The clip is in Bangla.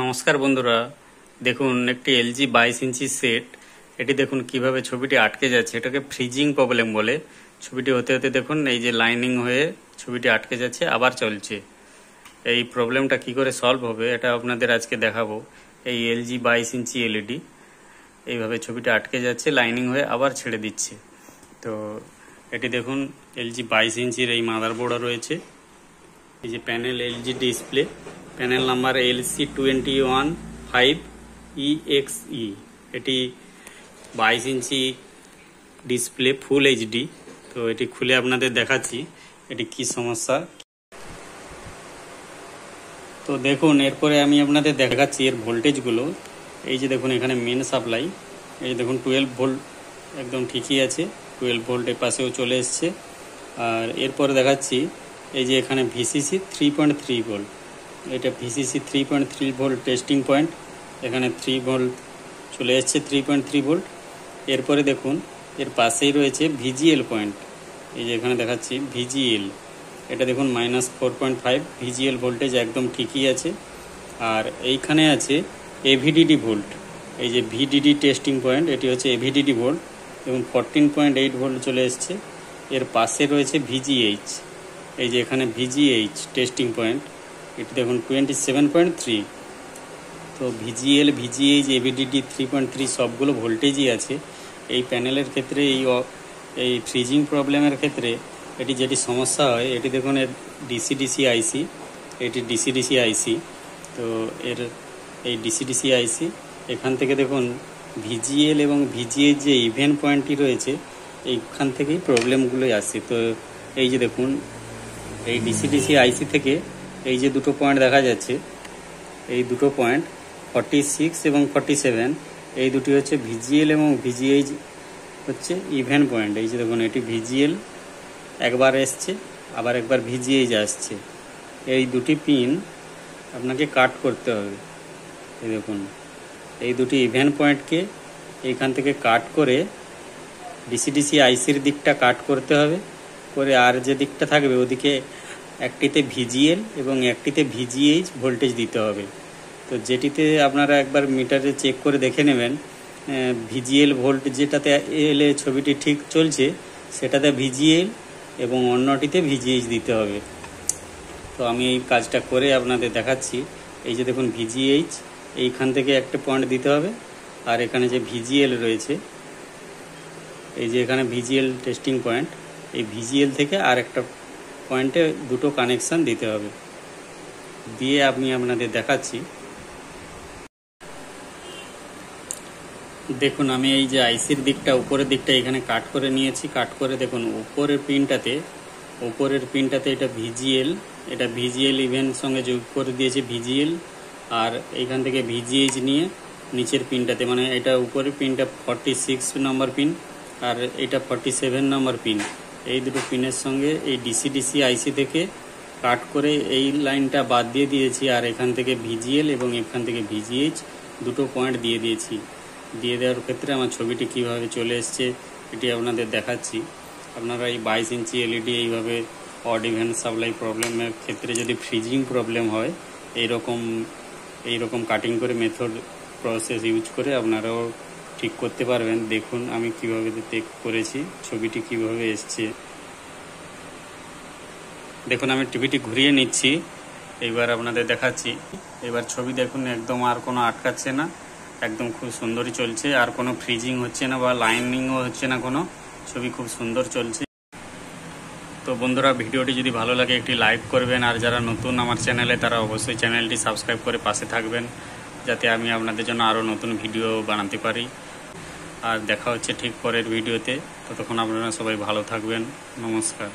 নমস্কার বন্ধুরা, দেখুন একটি এলজি 22 ইঞ্চি সেট। এটি দেখুন কিভাবে ছবিটি আটকে যাচ্ছে, এটাকে ফ্রিজিং প্রবলেম বলে। ছবিটি হতে হতে দেখুন এই যে লাইনিং হয়ে ছবিটি আটকে যাচ্ছে, আবার চলছে। এই প্রবলেমটা কি করে সলভ হবে এটা আপনাদের আজকে দেখাবো। এই এলজি 22 ইঞ্চি এলইডি এইভাবে ছবিটা আটকে যাচ্ছে, লাইনিং হয়ে আবার ছেড়ে দিচ্ছে। তো এটি দেখুন এলজি 22 ইঞ্চির এই মাদারবোর্ড রয়েছে। এই যে panel LG display, panel number LC215EXE। এটি 22 ইঞ্চি ডিসপ্লে, ফুল এইচডি। তো এটি খুলে আপনাদের দেখাচ্ছি এটি কি সমস্যা। তো দেখুন এরপরে আমি আপনাদের দেখাচ্ছি এর ভোল্টেজগুলো। এই যে দেখুন এখানে মেন সাপ্লাই, এই যে দেখুন 12 ভোল্ট একদম ঠিকই আছে। 12 ভোল্ট এর পাশেও চলে এসছে। আর এরপরে দেখাচ্ছি এই যে এখানে ভিসিসি 3.3 ভোল্ট, এটা ভিসিসি 3.3 ভোল্ট টেস্টিং পয়েন্ট। এখানে 3 ভোল্ট চলে এসছে, 3.3 ভোল্ট। এরপরে দেখুন এর পাশেই রয়েছে ভিজিএল পয়েন্ট, এই যে এখানে দেখাচ্ছি ভিজিএল, এটা দেখুন -4.5 ভিজিএল ভোল্টেজ একদম ঠিকই আছে। আর এইখানে আছে এভিডিডি ভোল্ট, এই যে ভিডিডি টেস্টিং পয়েন্ট, এটি হচ্ছে এভিডিডি ভোল্ট এবং 14.8 ভোল্ট চলে এসছে। এর পাশে রয়েছে ভিজিএইচ, এই যে এখানে ভিজিএইচ টেস্টিং পয়েন্ট, এটি দেখুন 27.3। তো ভিজিএল, ভিজিএইচ, এভিডিডি 3.3 সবগুলো ভোল্টেজই আছে। এই প্যানেলের ক্ষেত্রে এই ফ্রিজিং প্রবলেমের ক্ষেত্রে এটি যেটি সমস্যা হয়, এটি দেখুন এর ডিসি আইসি, এটি ডিসি আইসি। তো এর এই ডিসি আইসি এখান থেকে দেখুন ভিজিএল এবং ভিজিএইচ যে ইভেন্ট পয়েন্টটি রয়েছে এইখান থেকেই প্রবলেমগুলোই আসছে। তো এই যে দেখুন এই ডিসি আইসি থেকে এই যে দুটো পয়েন্ট দেখা যাচ্ছে, এই দুটো পয়েন্ট 46 এবং 47, এই দুটি হচ্ছে ভিজিএল এবং ভিজিএইচ হচ্ছে ইভেন্ট পয়েন্ট। এই যে দেখুন এটি ভিজিএল একবার এসছে, আবার একবার ভিজিএইচ আসছে। এই দুটি পিন আপনাকে কাট করতে হবে। এই দেখুন এই দুটি ইভেন্ট পয়েন্টকে এইখান থেকে কাট করে ডিসি আইসির দিকটা কাট করতে হবে, করে আর যে দিকটা থাকবে ওদিকে একটিতে ভিজিএল এবং একটিতে ভিজিএইচ ভোল্টেজ দিতে হবে। তো যেটিতে আপনারা একবার মিটারে চেক করে দেখে নেবেন, ভিজিএল ভোল্ট যেটাতে এলে ছবিটি ঠিক চলছে সেটাতে ভিজিএল এবং অন্যটিতে ভিজিএইচ দিতে হবে। তো আমি এই কাজটা করে আপনাদের দেখাচ্ছি। এই যে দেখুন ভিজিএইচ এইখান থেকে একটা পয়েন্ট দিতে হবে, আর এখানে যে ভিজিএল রয়েছে, এই যে এখানে ভিজিএল টেস্টিং পয়েন্ট, এই ভিজিএল থেকে আর একটা পয়েন্টে দুটো কানেকশান দিতে হবে। দিয়ে আমি আপনাদের দেখাচ্ছি। দেখুন আমি এই যে আইসির দিকটা, উপরের দিকটা এখানে কাট করে নিয়েছি। কাট করে দেখুন উপরের পিনটাতে এটা ভিজিএল, এটা ভিজিএল ইভেন্ট সঙ্গে যোগ করে দিয়েছে ভিজিএল। আর এইখান থেকে ভিজিএইচ নিয়ে নিচের পিনটাতে, মানে এটা উপরের পিনটা 46 নম্বর পিন আর এটা 47 নম্বর পিন, এই দুটো পিনের সঙ্গে এই ডিসি আইসি থেকে কাট করে এই লাইনটা বাদ দিয়ে দিয়েছি। আর এখান থেকে ভিজিএল এবং এখান থেকে ভিজিএইচ দুটো পয়েন্ট দিয়ে দিয়েছি। দিয়ে দেওয়ার ক্ষেত্রে আমার ছবিটি কিভাবে চলে এসছে এটি আপনাদের দেখাচ্ছি। আপনারা এই 22 ইঞ্চি এলইডি এইভাবে অড ইভেন্ট সাপ্লাই প্রবলেমের ক্ষেত্রে যদি ফ্রিজিং প্রবলেম হয়, এইরকম কাটিং করে মেথড প্রসেস ইউজ করে আপনারাও ঠিক করতে পারবেন। দেখুন আমি কিভাবে করেছি, ছবিটি কিভাবে এসছে। দেখুন আমি টিভিটি ঘুরিয়ে নিচ্ছি, এইবার আপনাদের দেখাচ্ছি। এবার ছবি দেখুন একদম আর কোনো আটকাচ্ছে না, একদম খুব সুন্দরই চলছে, আর কোনো ফ্রিজিং হচ্ছে না বা লাইনিংও হচ্ছে না কোনো, ছবি খুব সুন্দর চলছে। তো বন্ধুরা ভিডিওটি যদি ভালো লাগে একটি লাইক করবেন, আর যারা নতুন আমার চ্যানেলে তারা অবশ্যই চ্যানেলটি সাবস্ক্রাইব করে পাশে থাকবেন, যাতে আমি আপনাদের জন্য আরও নতুন ভিডিও বানাতে পারি। আর দেখা হচ্ছে ঠিক পরের ভিডিওতে, ততক্ষণ আপনারা সবাই ভালো থাকবেন। নমস্কার।